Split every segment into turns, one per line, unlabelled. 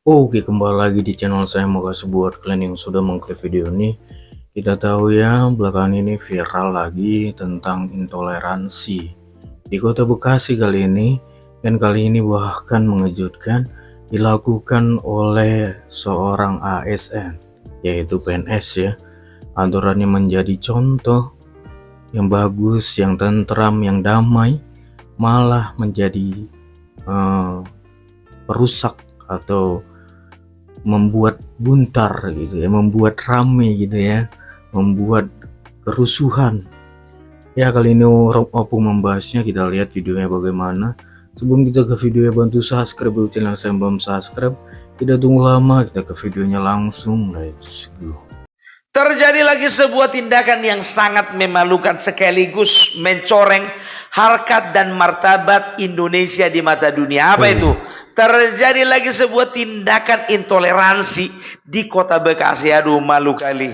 Oke, kembali lagi di channel saya. Makasih buat kalian yang sudah mengklik video ini. Kita tahu ya, belakangan ini viral lagi tentang intoleransi di Kota Bekasi kali ini, dan kali ini bahkan mengejutkan dilakukan oleh seorang ASN, yaitu PNS ya. Aturannya menjadi contoh yang bagus, yang tentram, yang damai, malah menjadi perusak atau membuat buntar gitu ya, membuat rame gitu ya, membuat kerusuhan. Ya, kali ini Opung membahasnya. Kita lihat videonya bagaimana. Sebelum kita ke videonya, bantu subscribe dulu channel saya belum subscribe. Tidak tunggu lama, kita ke videonya langsung. Let's go.
Terjadi lagi sebuah tindakan yang sangat memalukan sekaligus mencoreng harkat dan martabat Indonesia di mata dunia. Apa itu? Terjadi lagi sebuah tindakan intoleransi di Kota Bekasi. Aduh, malu kali.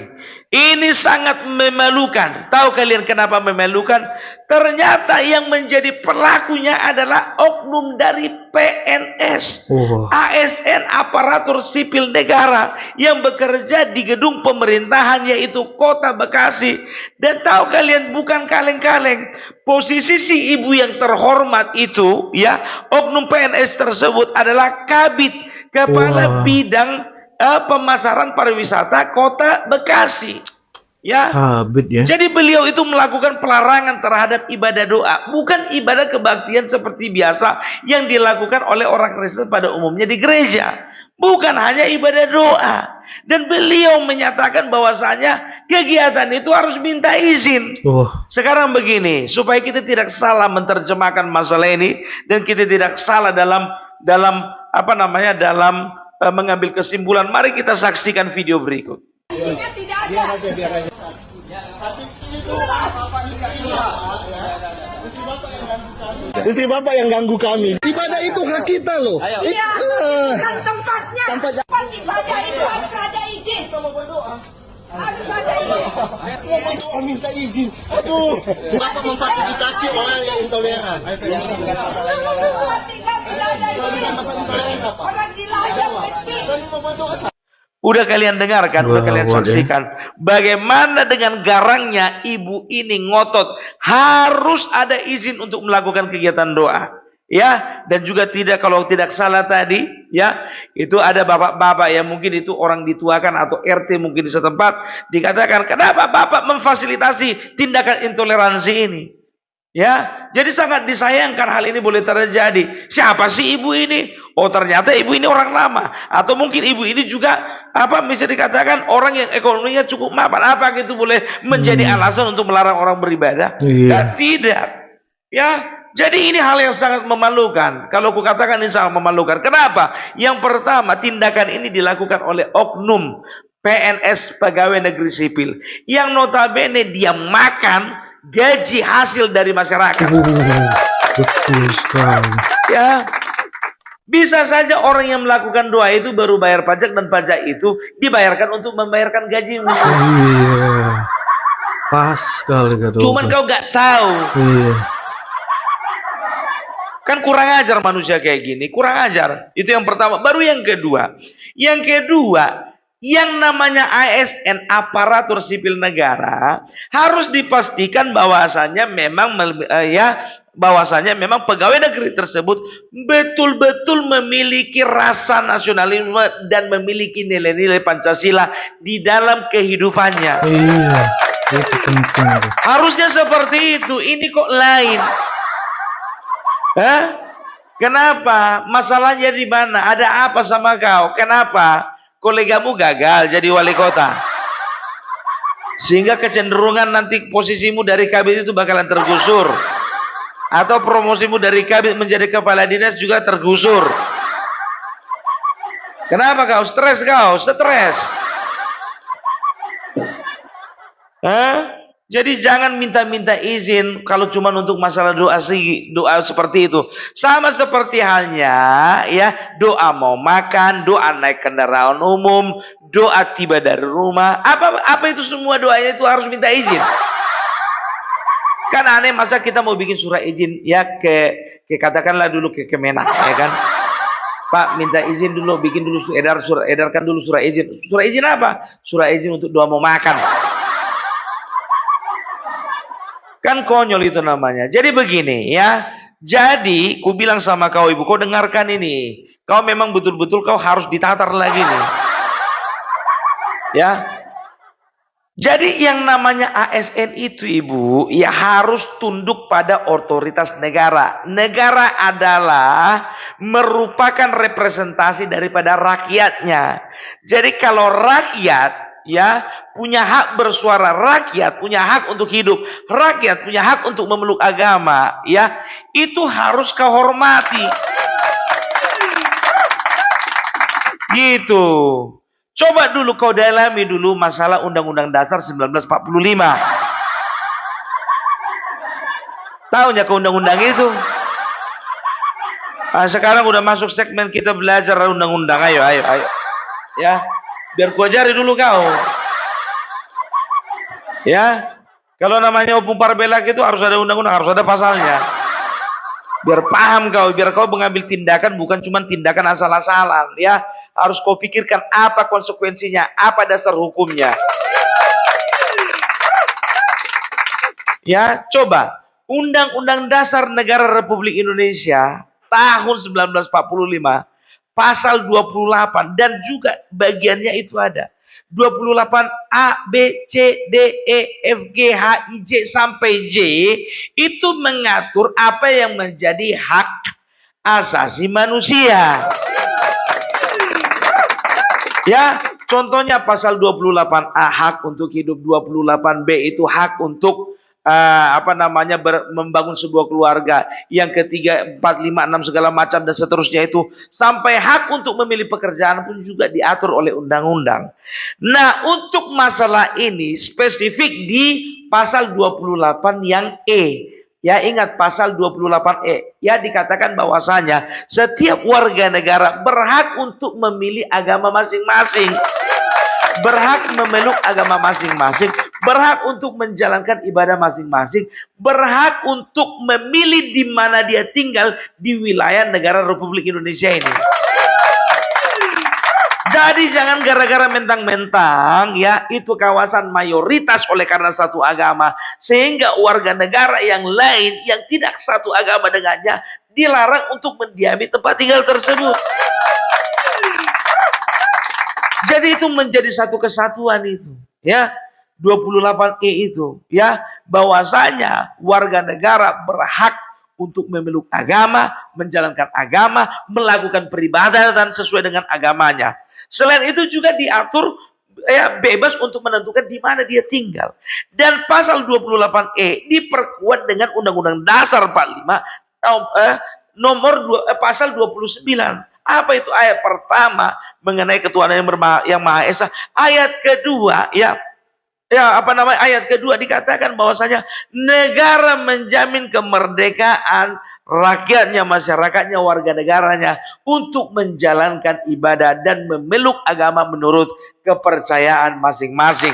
Ini sangat memalukan. Tahu kalian kenapa memalukan? Ternyata yang menjadi pelakunya adalah oknum dari PNS, ASN, aparatur sipil negara yang bekerja di gedung pemerintahan, yaitu Kota Bekasi. Dan tahu kalian, bukan kaleng-kaleng, posisi si ibu yang terhormat itu, ya, oknum PNS tersebut adalah Kabid, Kepala Bidang Pemasaran Pariwisata Kota Bekasi. Ya.
Ya.
Jadi beliau itu melakukan pelarangan terhadap ibadah doa, bukan ibadah kebaktian seperti biasa yang dilakukan oleh orang Kristen pada umumnya di gereja. Bukan hanya ibadah doa. Dan beliau menyatakan bahwasanya kegiatan itu harus minta izin. Sekarang begini, supaya kita tidak salah menerjemahkan masalah ini dan kita tidak salah dalam mengambil kesimpulan, mari kita saksikan video berikut.
Istri bapak yang ganggu kami. Ibadah itu hak kita loh.
Iya, kan tempatnya. Tempat ibadah itu harus ada izin. Harus ada izin.
Minta izin. Aduh, bapak memfasilitasi orang yang intoleran.
Orang gila aja penting.
Udah kalian dengarkan, udah kalian saksikan bagaimana dengan garangnya ibu ini ngotot harus ada izin untuk melakukan kegiatan doa, ya. Dan juga kalau tidak salah tadi, ya, itu ada bapak-bapak yang mungkin itu orang dituakan atau RT mungkin di setempat, dikatakan kenapa bapak memfasilitasi tindakan intoleransi ini, ya. Jadi sangat disayangkan hal ini boleh terjadi. Siapa sih ibu ini? Oh, ternyata ibu ini orang lama, atau mungkin ibu ini juga bisa dikatakan orang yang ekonominya cukup mapan. Apa itu boleh menjadi alasan untuk melarang orang beribadah? Tidak, ya. Jadi ini hal yang sangat memalukan. Kalau aku katakan ini sangat memalukan. Kenapa? Yang pertama, tindakan ini dilakukan oleh oknum PNS, pegawai negeri sipil, yang notabene dia makan gaji hasil dari masyarakat.
Betul sekali.
Ya. Bisa saja orang yang melakukan doa itu baru bayar pajak, dan pajak itu dibayarkan untuk membayarkan gajimu.
Iya, pas sekali kata.
Cuman kau gak tahu.
Iya.
Kan kurang ajar manusia kayak gini, kurang ajar. Itu yang pertama. Baru yang kedua. Yang kedua, yang namanya ASN, aparatur sipil negara, harus dipastikan bahwasanya memang pegawai negeri tersebut betul-betul memiliki rasa nasionalisme dan memiliki nilai-nilai Pancasila di dalam kehidupannya.
Iya, itu penting.
Harusnya seperti itu. Ini kok lain? Kenapa? Masalahnya di mana? Ada apa sama kau? Kenapa? Kolegamu gagal jadi wali kota, sehingga kecenderungan nanti posisimu dari kabit itu bakalan tergusur, atau promosimu dari kabit menjadi kepala dinas juga tergusur. Kenapa kau stres? Jadi jangan minta-minta izin kalau cuma untuk masalah doa seperti itu. Sama seperti halnya, ya, doa mau makan, doa naik kendaraan umum, doa tiba dari rumah. Apa itu semua doanya itu harus minta izin? Kan aneh, masa kita mau bikin surat izin ya ke katakanlah dulu ke Kemenak, ya kan? Pak minta izin dulu, bikin dulu edarkan dulu surat izin. Surat izin apa? Surat izin untuk doa mau makan. Kan konyol itu namanya. Jadi begini ya. Jadi ku bilang sama kau ibu, kau dengarkan ini. Kau memang betul-betul kau harus ditatar lagi nih. Ya. Jadi yang namanya ASN itu ibu, ya harus tunduk pada otoritas negara. Negara adalah merupakan representasi daripada rakyatnya. Jadi kalau rakyat ya punya hak bersuara, rakyat punya hak untuk hidup, rakyat punya hak untuk memeluk agama, ya itu harus kau hormati. Gitu. Coba dulu kau dalami dulu masalah Undang-Undang Dasar 1945. Tahu nggak ke undang-undang itu? Nah, sekarang udah masuk segmen kita belajar undang-undang. Ayo. Ya, biar ku ajari dulu kau. Ya, kalau namanya hukum parbelak itu harus ada undang-undang, harus ada pasalnya. Biar paham kau, biar kau mengambil tindakan bukan cuma tindakan asal-asalan, ya. Harus kau pikirkan apa konsekuensinya, apa dasar hukumnya. Ya, coba Undang-Undang Dasar Negara Republik Indonesia tahun 1945 pasal 28 dan juga bagiannya itu ada 28 A, B, C, D, E, F, G, H, I, J sampai J itu mengatur apa yang menjadi hak asasi manusia. Ya, contohnya pasal 28 A hak untuk hidup, 28 B itu hak untuk membangun sebuah keluarga, yang ketiga 4, 5, 6 segala macam dan seterusnya itu sampai hak untuk memilih pekerjaan pun juga diatur oleh undang-undang. Nah, untuk masalah ini spesifik di pasal 28 yang E. Ya, ingat pasal 28E. Ya, dikatakan bahwasanya setiap warga negara berhak untuk memilih agama masing-masing. Berhak memeluk agama masing-masing, berhak untuk menjalankan ibadah masing-masing, berhak untuk memilih di mana dia tinggal di wilayah negara Republik Indonesia ini. Jadi jangan gara-gara mentang-mentang ya itu kawasan mayoritas oleh karena satu agama, sehingga warga negara yang lain yang tidak satu agama dengannya dilarang untuk mendiami tempat tinggal tersebut. Jadi itu menjadi satu kesatuan itu, ya. 28E itu, ya, bahwasanya warga negara berhak untuk memeluk agama, menjalankan agama, melakukan peribadatan sesuai dengan agamanya. Selain itu juga diatur ya bebas untuk menentukan di mana dia tinggal. Dan pasal 28E diperkuat dengan Undang-Undang Dasar 45 pasal 29. Apa itu? Ayat pertama mengenai ketuhanan yang Maha Esa. Ayat kedua ayat kedua dikatakan bahwasanya negara menjamin kemerdekaan rakyatnya, masyarakatnya, warga negaranya untuk menjalankan ibadah dan memeluk agama menurut kepercayaan masing-masing.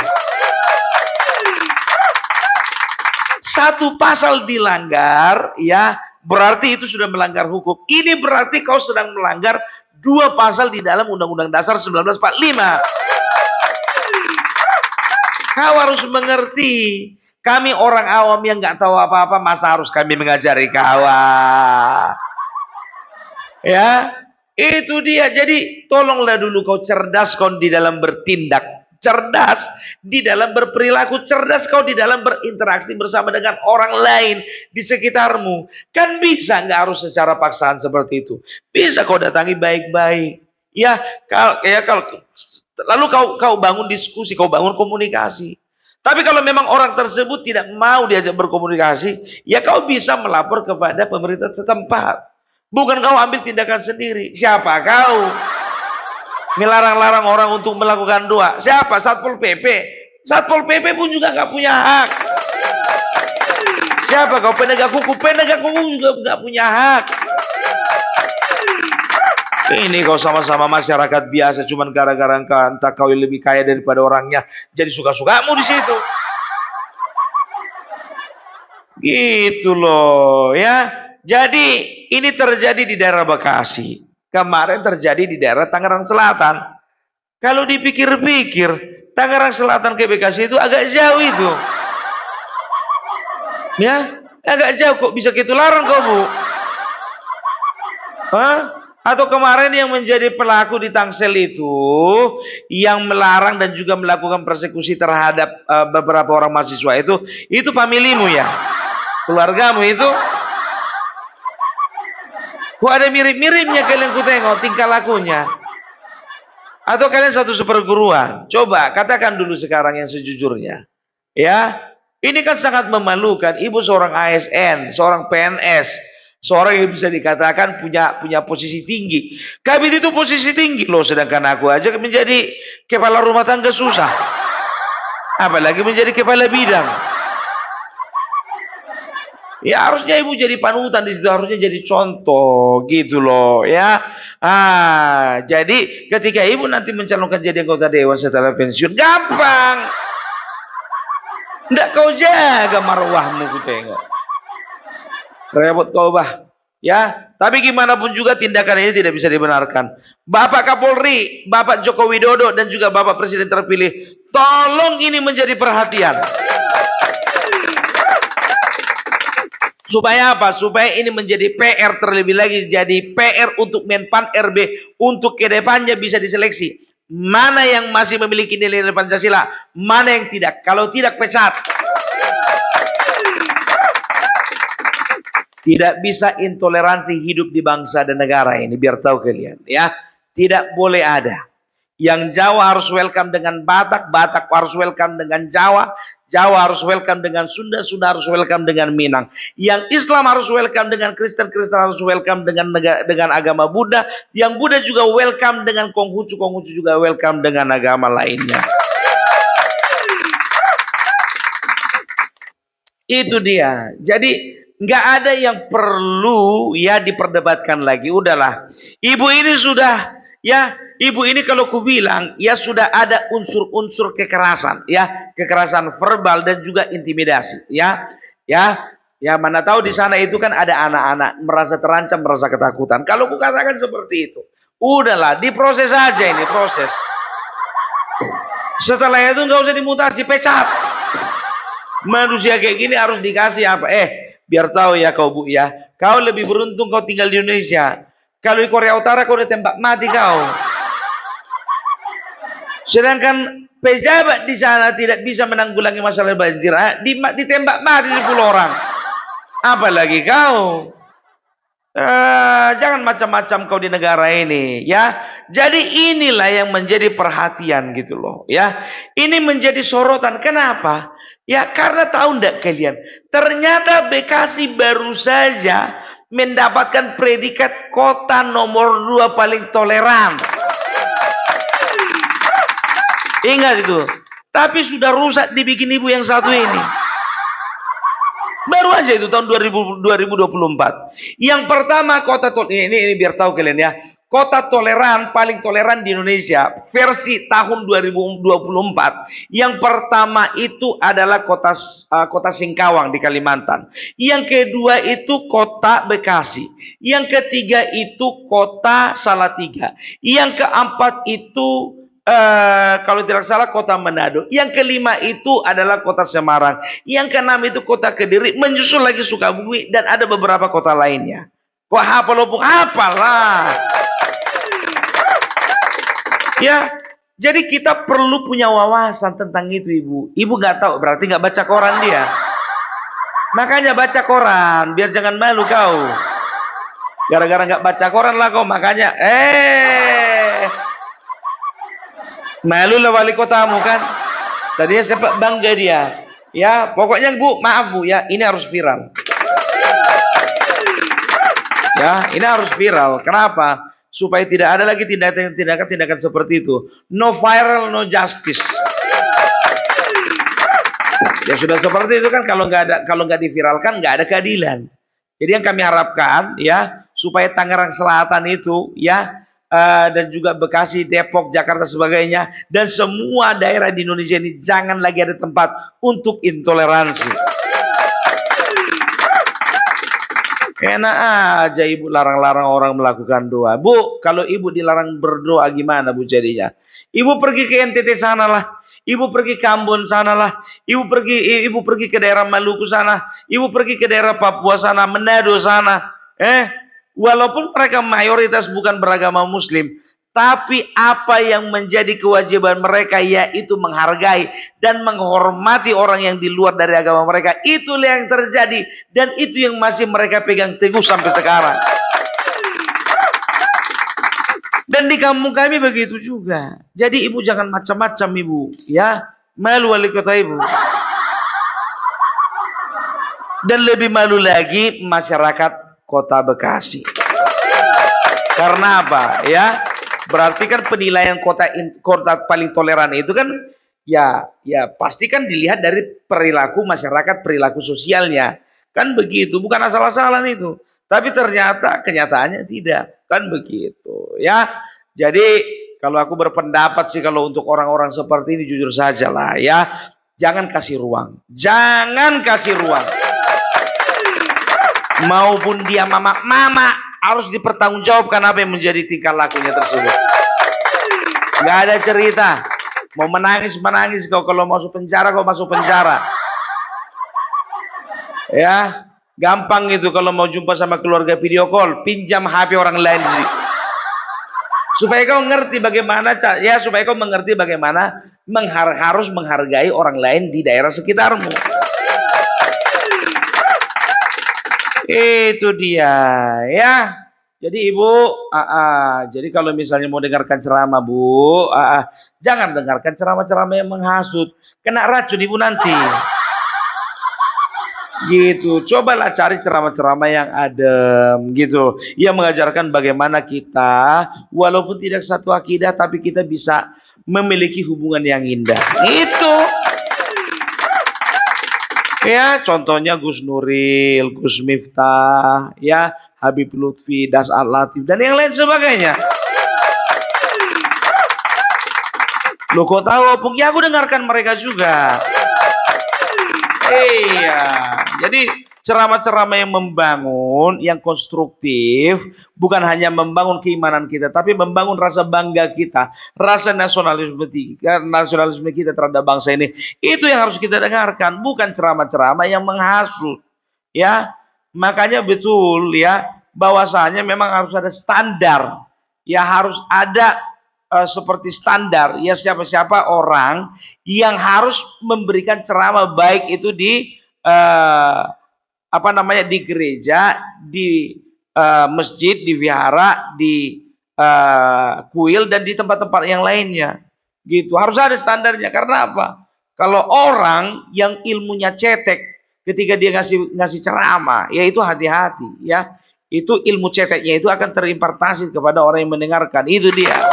Satu pasal dilanggar, ya berarti itu sudah melanggar hukum. Ini berarti kau sedang melanggar dua pasal di dalam Undang-Undang Dasar 1945. Kau harus mengerti. Kami orang awam yang nggak tahu apa-apa, masa harus kami mengajari kau? Ya, itu dia. Jadi tolonglah dulu kau cerdas kau di dalam bertindak. Cerdas di dalam berperilaku, cerdas kau di dalam berinteraksi bersama dengan orang lain di sekitarmu. Kan bisa, nggak harus secara paksaan seperti itu. Bisa kau datangi baik-baik. Ya, lalu kau bangun diskusi, kau bangun komunikasi. Tapi kalau memang orang tersebut tidak mau diajak berkomunikasi, ya kau bisa melapor kepada pemerintah setempat. Bukan kau ambil tindakan sendiri. Siapa kau? Melarang-larang orang untuk melakukan doa. Siapa? Satpol PP. Satpol PP pun juga nggak punya hak. Siapa kau? Penegak hukum. Penegak hukum juga nggak punya hak. Ini kau sama-sama masyarakat biasa, cuman gara-gara entah kau lebih kaya daripada orangnya, jadi suka-sukamu di situ. Gitu loh, ya. Jadi ini terjadi di daerah Bekasi. kemarin terjadi di daerah Tangerang Selatan. Kalau dipikir-pikir, Tangerang Selatan ke Bekasi itu agak jauh itu. Ya, agak jauh, kok bisa ketularan kok Bu? Hah? Atau kemarin yang menjadi pelaku di Tangsel itu, yang melarang dan juga melakukan persekusi terhadap beberapa orang mahasiswa itu familimu ya? Keluargamu itu? Kok ada mirip-miripnya kalian ku tengok tingkah lakunya? Atau kalian satu seperguruan? Coba katakan dulu sekarang yang sejujurnya. Ya, ini kan sangat memalukan. Ibu seorang ASN, seorang PNS, seorang yang bisa dikatakan punya posisi tinggi. Kabit itu posisi tinggi loh, sedangkan aku aja menjadi kepala rumah tangga susah. Apalagi menjadi kepala bidang. Ya harusnya ibu jadi panutan di situ, harusnya jadi contoh gitu loh ya. Jadi ketika ibu nanti mencalonkan jadi anggota dewan setelah pensiun, gampang. Nggak kau jaga marwahmu ku tengok. Repot kau bah. Ya, tapi gimana pun juga tindakan ini tidak bisa dibenarkan. Bapak Kapolri, Bapak Joko Widodo dan juga Bapak Presiden terpilih, tolong ini menjadi perhatian. Supaya apa? Supaya ini menjadi PR terlebih lagi, jadi PR untuk Menpan RB untuk kedepannya bisa diseleksi. Mana yang masih memiliki nilai-nilai Pancasila, mana yang tidak. Kalau tidak, pecat. Tidak bisa intoleransi hidup di bangsa dan negara ini, biar tahu kalian ya. Tidak boleh ada. Yang Jawa harus welcome dengan Batak, Batak harus welcome dengan Jawa, Jawa harus welcome dengan Sunda, Sunda harus welcome dengan Minang. Yang Islam harus welcome dengan Kristen, Kristen harus welcome dengan agama Buddha, yang Buddha juga welcome dengan Konghucu, Konghucu juga welcome dengan agama lainnya. Itu dia. Jadi nggak ada yang perlu ya diperdebatkan lagi. Udahlah. Ibu ini sudah ya, ibu ini kalau ku bilang ya sudah ada unsur-unsur kekerasan ya, kekerasan verbal dan juga intimidasi ya. Ya mana tahu di sana itu kan ada anak-anak merasa terancam, merasa ketakutan. Kalau ku katakan seperti itu, udahlah diproses aja ini, proses. Setelah itu nggak usah dimutasi, pecat. Manusia kayak gini harus dikasih apa? Biar tahu ya kau Bu ya, kau lebih beruntung kau tinggal di Indonesia. Kalau di Korea Utara kau ditembak mati kau. Sedangkan pejabat di sana tidak bisa menanggulangi masalah banjir, ditembak mati 10 orang. Apalagi kau. Jangan macam-macam kau di negara ini ya. Jadi inilah yang menjadi perhatian gitu loh ya. Ini menjadi sorotan. Kenapa? Ya karena tahu ndak kalian, ternyata Bekasi baru saja mendapatkan predikat kota nomor 2 paling toleran. Ingat itu. Tapi sudah rusak dibikin ibu yang satu ini. Baru aja itu tahun 2024. Yang pertama kota ini biar tahu kalian ya. Kota toleran paling toleran di Indonesia versi tahun 2024. Yang pertama itu adalah kota Singkawang di Kalimantan. Yang kedua itu kota Bekasi. Yang ketiga itu kota Salatiga. Yang keempat itu kalau tidak salah kota Manado. Yang kelima itu adalah kota Semarang. Yang keenam itu kota Kediri. Menyusul lagi Sukabumi dan ada beberapa kota lainnya. Kok hafal opung? Hafalah. Ya, jadi kita perlu punya wawasan tentang itu ibu. Ibu nggak tahu, berarti nggak baca koran dia. Makanya baca koran, biar jangan malu kau. Gara-gara nggak baca koran lah kau, makanya malu lah wali kotamu kan. Tadinya sempat bangga dia. Ya, pokoknya Bu, maaf Bu ya, ini harus viral. Ya, ini harus viral. Kenapa? Supaya tidak ada lagi tindakan-tindakan seperti itu. No viral, no justice. Ya sudah seperti itu kan, kalau nggak diviralkan nggak ada keadilan. Jadi yang kami harapkan ya supaya Tangerang Selatan itu ya dan juga Bekasi, Depok, Jakarta sebagainya dan semua daerah di Indonesia ini jangan lagi ada tempat untuk intoleransi. Enak aja ibu larang-larang orang melakukan doa. Bu, kalau ibu dilarang berdoa gimana bu jadinya? Ibu pergi ke NTT sana lah. Ibu pergi ke Ambon sana lah. Ibu pergi ke daerah Maluku sana. Ibu pergi ke daerah Papua sana, Manado sana. Walaupun mereka mayoritas bukan beragama muslim, tapi apa yang menjadi kewajiban mereka yaitu menghargai dan menghormati orang yang di luar dari agama mereka. Itulah yang terjadi dan itu yang masih mereka pegang teguh sampai sekarang. Dan di kampung kami begitu juga. Jadi ibu jangan macam-macam ibu, ya. Malu wali kota ibu. Dan lebih malu lagi masyarakat Kota Bekasi. Karena apa? Ya, berarti kan penilaian kota paling toleran itu kan ya pasti kan dilihat dari perilaku masyarakat, perilaku sosialnya. Kan begitu, bukan asal-asalan itu. Tapi ternyata kenyataannya tidak. Kan begitu, ya. Jadi kalau aku berpendapat sih kalau untuk orang-orang seperti ini jujur saja lah ya, jangan kasih ruang. Jangan kasih ruang. Maupun dia mama harus dipertanggungjawabkan apa yang menjadi tingkah lakunya tersebut. Nggak ada cerita. Mau menangis kau, kalau masuk penjara kau masuk penjara. Ya, gampang itu kalau mau jumpa sama keluarga video call, pinjam HP orang lain sih. Supaya kau ngerti bagaimana supaya kau mengerti bagaimana harus menghargai orang lain di daerah sekitarmu. Itu dia ya. Jadi ibu, jadi kalau misalnya mau dengarkan ceramah bu, jangan dengarkan ceramah-ceramah yang menghasut, kena racun ibu nanti. Gitu, cobalah cari ceramah-ceramah yang adem, gitu, yang mengajarkan bagaimana kita, walaupun tidak satu akidah, tapi kita bisa memiliki hubungan yang indah. Itu. Ya, contohnya Gus Nuril, Gus Miftah, ya, Habib Lutfi, Das Al-Latif, dan yang lain sebagainya. Loh kok tahu? Ya aku dengarkan mereka juga. Iya, jadi ceramah-ceramah yang membangun, yang konstruktif, bukan hanya membangun keimanan kita, tapi membangun rasa bangga kita, rasa nasionalisme kita terhadap bangsa ini. Itu yang harus kita dengarkan, bukan ceramah-ceramah yang menghasut. Ya, makanya betul ya, bahwasanya memang harus ada standar. Ya harus ada seperti standar ya, siapa-siapa orang yang harus memberikan ceramah, baik itu di di gereja, di masjid, di vihara, di kuil, dan di tempat-tempat yang lainnya. Gitu, harus ada standarnya. Karena apa? Kalau orang yang ilmunya cetek ketika dia ngasih ceramah, ya itu hati-hati ya. Itu ilmu ceteknya itu akan terimpartasi kepada orang yang mendengarkan. Itu dia.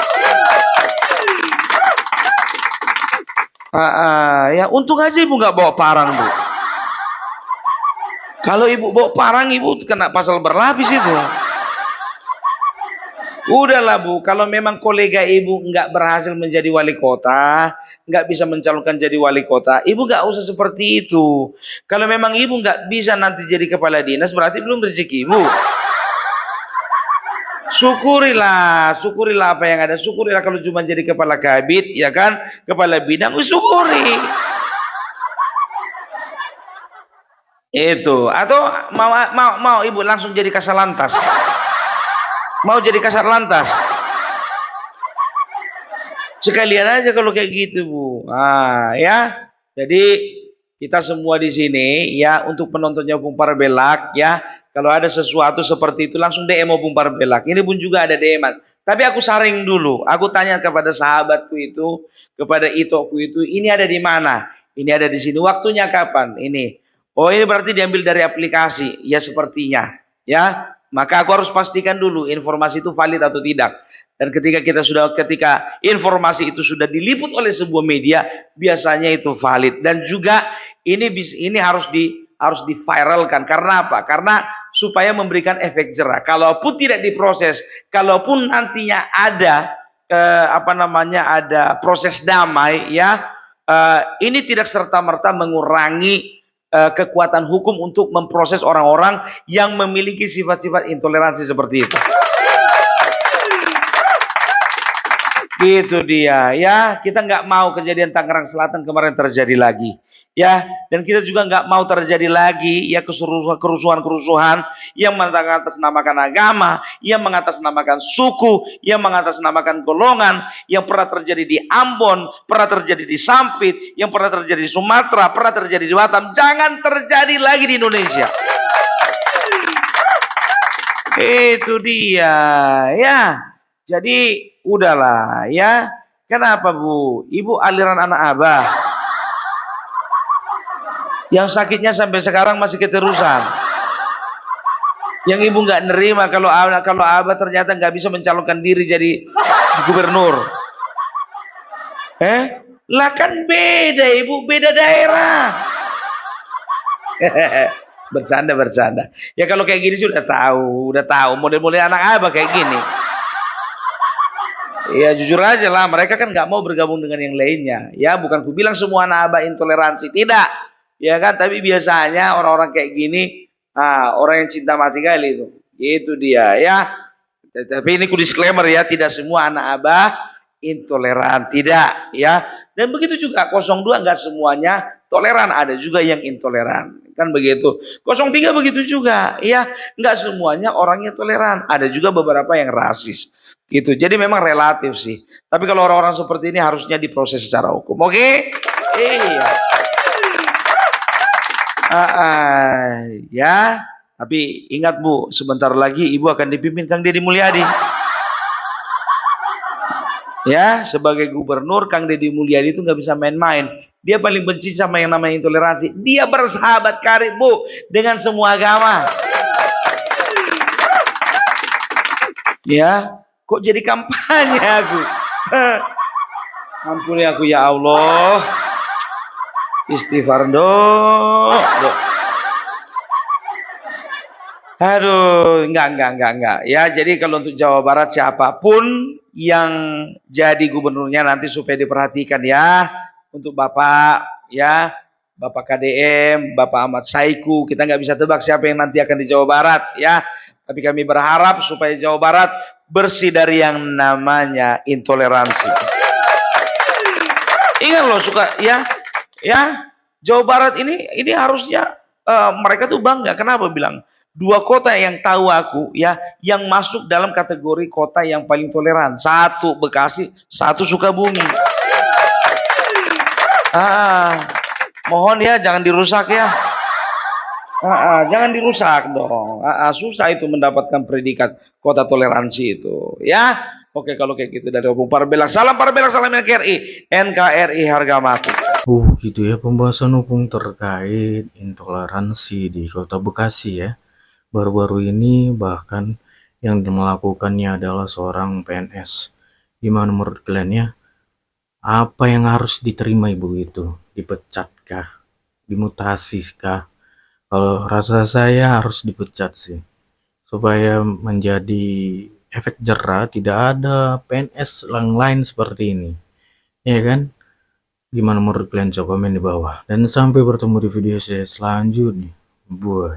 Ya untung aja ibu nggak bawa parang bu. Kalau ibu bawa parang, ibu kena pasal berlapis itu. Udahlah bu, kalau memang kolega ibu nggak berhasil menjadi wali kota, nggak bisa mencalonkan jadi wali kota, ibu nggak usah seperti itu. Kalau memang ibu nggak bisa nanti jadi kepala dinas, berarti belum rezeki ibu. Syukurilah apa yang ada. Syukurilah kalau cuma jadi kepala kabit, ya kan, kepala bidang, syukuri. Itu. Atau mau ibu langsung jadi kasar lantas. Mau jadi kasar lantas. Sekalian aja kalau kayak gitu bu. Ya. Jadi kita semua di sini ya, untuk penontonnya Opung Parbelak ya, kalau ada sesuatu seperti itu langsung DM Opung Parbelak. Ini pun juga ada DM-an. Tapi aku saring dulu. Aku tanya kepada sahabatku itu, kepada itoku itu, ini ada di mana? Ini ada di sini. Waktunya kapan? Ini. Oh, ini berarti diambil dari aplikasi. Ya sepertinya. Ya, maka aku harus pastikan dulu informasi itu valid atau tidak. Dan ketika informasi itu sudah diliput oleh sebuah media, biasanya itu valid. Dan juga ini harus diviralkan. Karena apa? Karena supaya memberikan efek jerah. Kalaupun tidak diproses, kalaupun nantinya ada ada proses damai ya, ini tidak serta-merta mengurangi kekuatan hukum untuk memproses orang-orang yang memiliki sifat-sifat intoleransi seperti itu. Gitu dia ya. Kita nggak mau kejadian Tangerang Selatan kemarin terjadi lagi ya, dan kita juga nggak mau terjadi lagi ya kerusuhan-kerusuhan yang mengatasnamakan agama, yang mengatasnamakan suku, yang mengatasnamakan golongan, yang pernah terjadi di Ambon, pernah terjadi di Sampit, yang pernah terjadi di Sumatera, pernah terjadi di Batam. Jangan terjadi lagi di Indonesia. Itu dia ya. Jadi udahlah ya. Kenapa Bu? Ibu aliran anak Abah yang sakitnya sampai sekarang masih keterusan. Yang ibu nggak nerima kalau Abah ternyata nggak bisa mencalonkan diri jadi gubernur. Lah kan beda ibu, beda daerah. Bercanda. Ya kalau kayak gini sih udah tahu model-model anak Abah kayak gini. Ya jujur aja lah, mereka kan nggak mau bergabung dengan yang lainnya. Ya bukan ku bilang semua anak Abah intoleransi, tidak. Ya kan, tapi biasanya orang-orang kayak gini, orang yang cinta mati kali itu. Itu dia ya. Tapi ini ku disclaimer ya, tidak semua anak Abah intoleran, tidak ya. Dan begitu juga 02 nggak semuanya toleran, ada juga yang intoleran. Kan begitu. 03 begitu juga ya, nggak semuanya orangnya toleran, ada juga beberapa yang rasis. Gitu. Jadi memang relatif sih. Tapi kalau orang-orang seperti ini harusnya diproses secara hukum. Oke? Iya. Ya, tapi ingat Bu, sebentar lagi Ibu akan dipimpin Kang Deddy Mulyadi. Ya, sebagai gubernur Kang Deddy Mulyadi itu nggak bisa main-main. Dia paling benci sama yang namanya intoleransi. Dia bersahabat karib Bu dengan semua agama. Ya, kok jadi kampanye aku? Ampuni aku ya Allah. Istighfar dong. Aduh, enggak. Ya, jadi kalau untuk Jawa Barat siapapun yang jadi gubernurnya nanti supaya diperhatikan ya. Untuk Bapak ya, Bapak KDM, Bapak Ahmad Saiku, kita nggak bisa tebak siapa yang nanti akan di Jawa Barat ya. Tapi kami berharap supaya Jawa Barat bersih dari yang namanya intoleransi. Ingat loh suka ya. Ya, Jawa Barat ini harusnya mereka tuh bangga. Kenapa bilang? 2 kota yang tahu aku ya, yang masuk dalam kategori kota yang paling toleran. 1 Bekasi, 1 Sukabumi. Mohon ya jangan dirusak ya. Jangan dirusak dong. Susah itu mendapatkan predikat kota toleransi itu ya. Oke, kalau kayak gitu dari Opung Parabelak. Salam Parabelak, salam NKRI. NKRI harga mati.
Gitu ya pembahasan Opung terkait intoleransi di Kota Bekasi ya. Baru-baru ini bahkan yang melakukannya adalah seorang PNS. Gimana menurut kalian ya? Apa yang harus diterima ibu itu? Dipecatkah? Dimutasiskah? Kalau rasa saya harus dipecat sih. Supaya menjadi efek jera, tidak ada PNS yang lain seperti ini. Ya kan? Gimana menurut kalian? Coba komen di bawah. Dan sampai bertemu di video saya selanjutnya. Buat.